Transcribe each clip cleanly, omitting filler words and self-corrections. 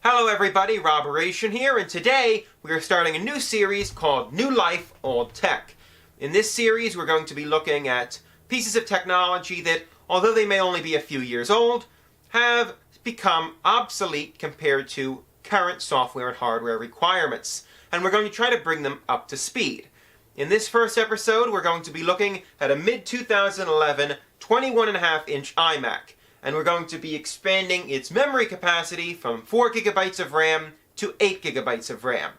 Hello everybody, Robberation here, and today we are starting a new series called New Life, Old Tech. In this series we're going to be looking at pieces of technology that, although they may only be a few years old, have become obsolete compared to current software and hardware requirements, and we're going to try to bring them up to speed. In this first episode we're going to be looking at a mid-2011 21.5-inch iMac. And we're going to be expanding its memory capacity from 4 gigabytes of RAM to 8 gigabytes of RAM.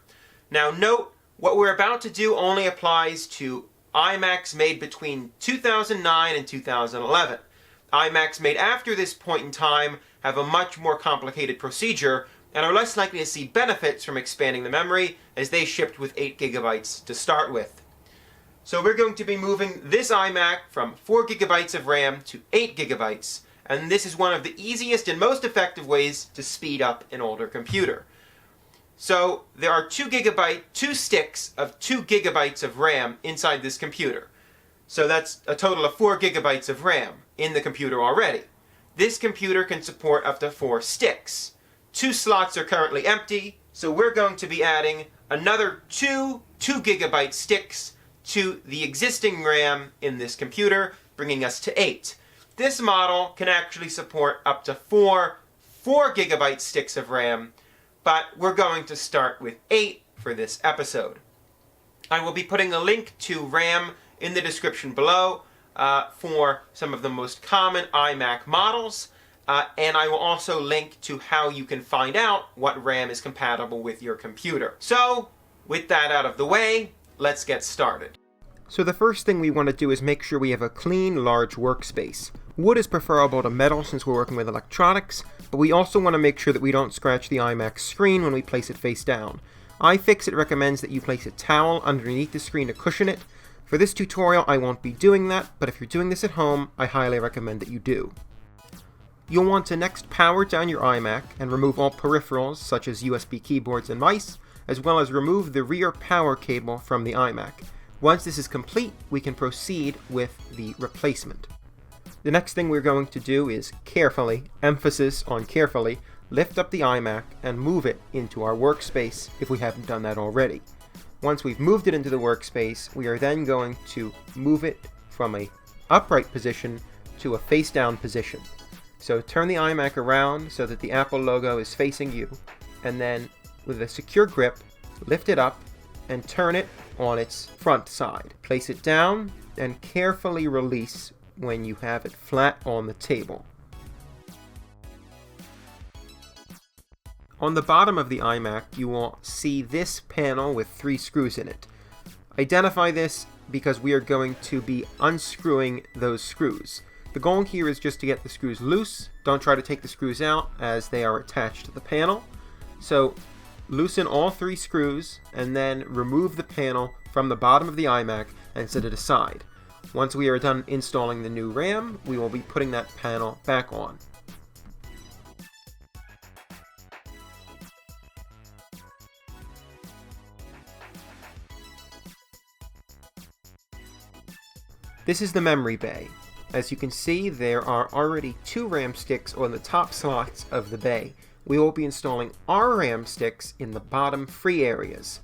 Now note, what we're about to do only applies to iMacs made between 2009 and 2011. iMacs made after this point in time have a much more complicated procedure and are less likely to see benefits from expanding the memory, as they shipped with 8 gigabytes to start with. So we're going to be moving this iMac from 4 gigabytes of RAM to 8 gigabytes. And this is one of the easiest and most effective ways to speed up an older computer. So there are two sticks of 2 gigabytes of RAM inside this computer. So that's a total of 4 gigabytes of RAM in the computer already. This computer can support up to 4 sticks. 2 slots are currently empty, so we're going to be adding another 2 gigabyte sticks to the existing RAM in this computer, bringing us to 8. This model can actually support up to 4 gigabyte sticks of RAM, but we're going to start with 8 for this episode. I will be putting a link to RAM in the description below for some of the most common iMac models, and I will also link to how you can find out what RAM is compatible with your computer. So, with that out of the way, let's get started. So the first thing we want to do is make sure we have a clean, large workspace. Wood is preferable to metal since we're working with electronics, but we also want to make sure that we don't scratch the iMac screen when we place it face down. iFixit recommends that you place a towel underneath the screen to cushion it. For this tutorial I won't be doing that, but if you're doing this at home, I highly recommend that you do. You'll want to next power down your iMac and remove all peripherals such as USB keyboards and mice, as well as remove the rear power cable from the iMac. Once this is complete, we can proceed with the replacement. The next thing we're going to do is carefully, emphasis on carefully, lift up the iMac and move it into our workspace if we haven't done that already. Once we've moved it into the workspace, we are then going to move it from a upright position to a face down position. So turn the iMac around so that the Apple logo is facing you, and then with a secure grip, lift it up and turn it on its front side. Place it down and carefully release when you have it flat on the table. On the bottom of the iMac, you will see this panel with 3 screws in it. Identify this because we are going to be unscrewing those screws. The goal here is just to get the screws loose. Don't try to take the screws out as they are attached to the panel. So loosen all 3 screws and then remove the panel from the bottom of the iMac and set it aside. Once we are done installing the new RAM, we will be putting that panel back on. This is the memory bay. As you can see, there are already 2 RAM sticks on the top slots of the bay. We will be installing our RAM sticks in the bottom free areas.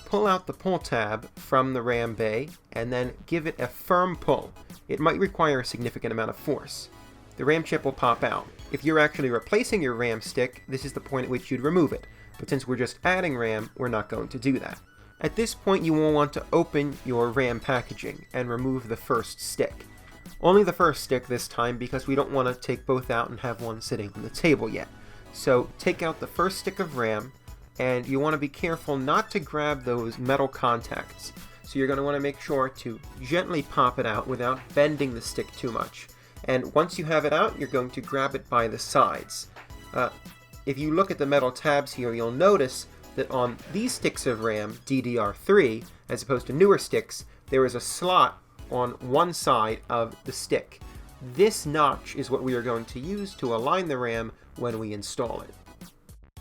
Pull out the pull tab from the RAM bay and then give it a firm pull. It might require a significant amount of force. The RAM chip will pop out. If you're actually replacing your RAM stick, this is the point at which you'd remove it. But since we're just adding RAM, we're not going to do that. At this point you will want to open your RAM packaging and remove the first stick. Only the first stick this time because we don't want to take both out and have one sitting on the table yet. So take out the first stick of RAM, and you want to be careful not to grab those metal contacts. So you're going to want to make sure to gently pop it out without bending the stick too much. And once you have it out, you're going to grab it by the sides. If you look at the metal tabs here, you'll notice that on these sticks of RAM, DDR3, as opposed to newer sticks, there is a slot on one side of the stick. This notch is what we are going to use to align the RAM when we install it.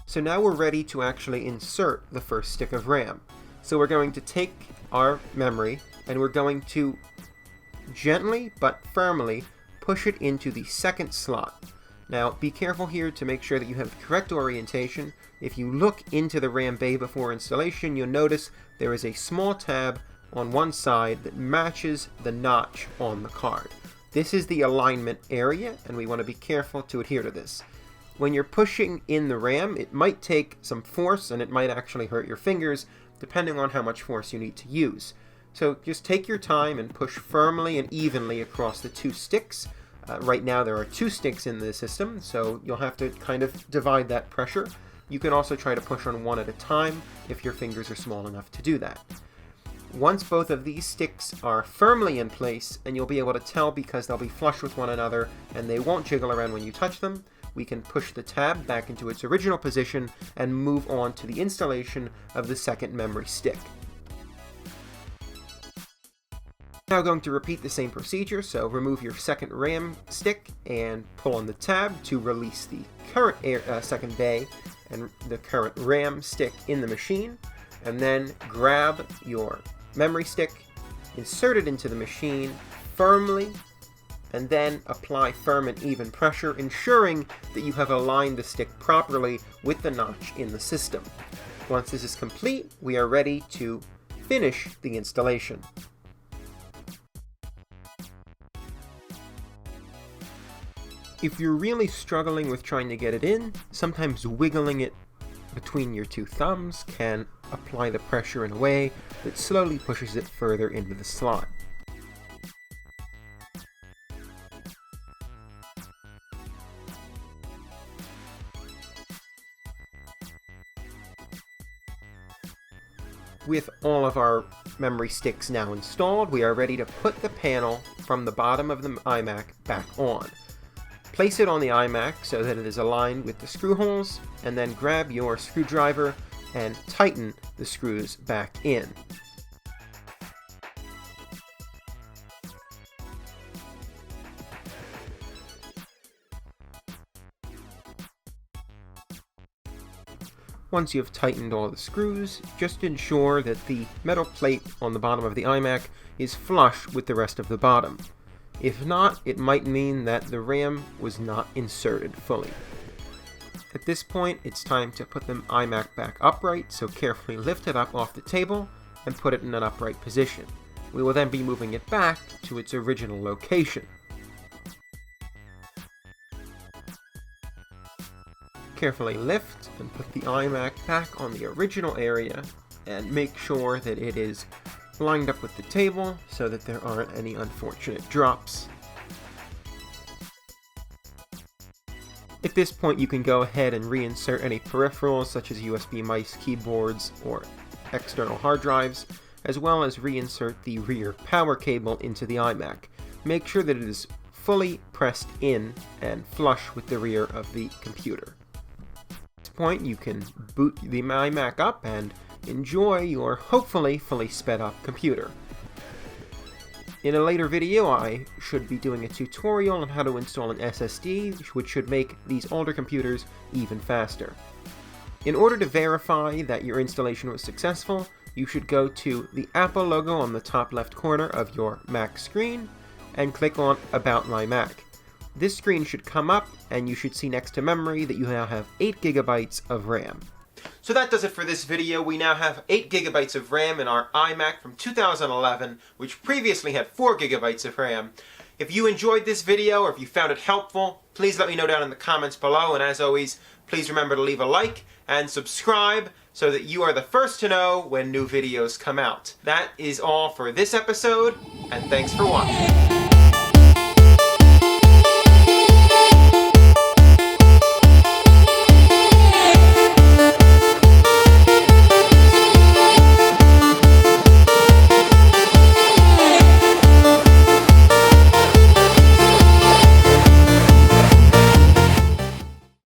So now we're ready to actually insert the first stick of RAM. So we're going to take our memory and we're going to gently but firmly push it into the second slot. Now, be careful here to make sure that you have the correct orientation. If you look into the RAM bay before installation, you'll notice there is a small tab on one side that matches the notch on the card. This is the alignment area, and we want to be careful to adhere to this. When you're pushing in the RAM, it might take some force, and it might actually hurt your fingers, depending on how much force you need to use. So just take your time and push firmly and evenly across the two sticks. Right now there are two sticks in the system, so you'll have to kind of divide that pressure. You can also try to push on one at a time if your fingers are small enough to do that. Once both of these sticks are firmly in place, and you'll be able to tell because they'll be flush with one another and they won't jiggle around when you touch them, we can push the tab back into its original position and move on to the installation of the second memory stick. Now going to repeat the same procedure, so remove your second RAM stick and pull on the tab to release the current second bay and the current RAM stick in the machine, and then grab your memory stick, insert it into the machine firmly, and then apply firm and even pressure, ensuring that you have aligned the stick properly with the notch in the system. Once this is complete, we are ready to finish the installation. If you're really struggling with trying to get it in, sometimes wiggling it between your two thumbs can apply the pressure in a way that slowly pushes it further into the slot. With all of our memory sticks now installed, we are ready to put the panel from the bottom of the iMac back on. Place it on the iMac so that it is aligned with the screw holes, and then grab your screwdriver and tighten the screws back in. Once you have tightened all the screws, just ensure that the metal plate on the bottom of the iMac is flush with the rest of the bottom. If not, it might mean that the RAM was not inserted fully. At this point, it's time to put the iMac back upright, so carefully lift it up off the table and put it in an upright position. We will then be moving it back to its original location. Carefully lift and put the iMac back on the original area, and make sure that it is lined up with the table so that there aren't any unfortunate drops. At this point, you can go ahead and reinsert any peripherals such as USB mice, keyboards, or external hard drives, as well as reinsert the rear power cable into the iMac. Make sure that it is fully pressed in and flush with the rear of the computer. At this point, you can boot the iMac up and enjoy your hopefully fully sped up computer. In a later video, I should be doing a tutorial on how to install an SSD, which should make these older computers even faster. In order to verify that your installation was successful, you should go to the Apple logo on the top left corner of your Mac screen and click on About My Mac. This screen should come up, and you should see next to memory that you now have 8 GB of RAM. So that does it for this video. We now have 8 GB of RAM in our iMac from 2011, which previously had 4 GB of RAM. If you enjoyed this video or if you found it helpful, please let me know down in the comments below, and as always, please remember to leave a like and subscribe so that you are the first to know when new videos come out. That is all for this episode, and thanks for watching.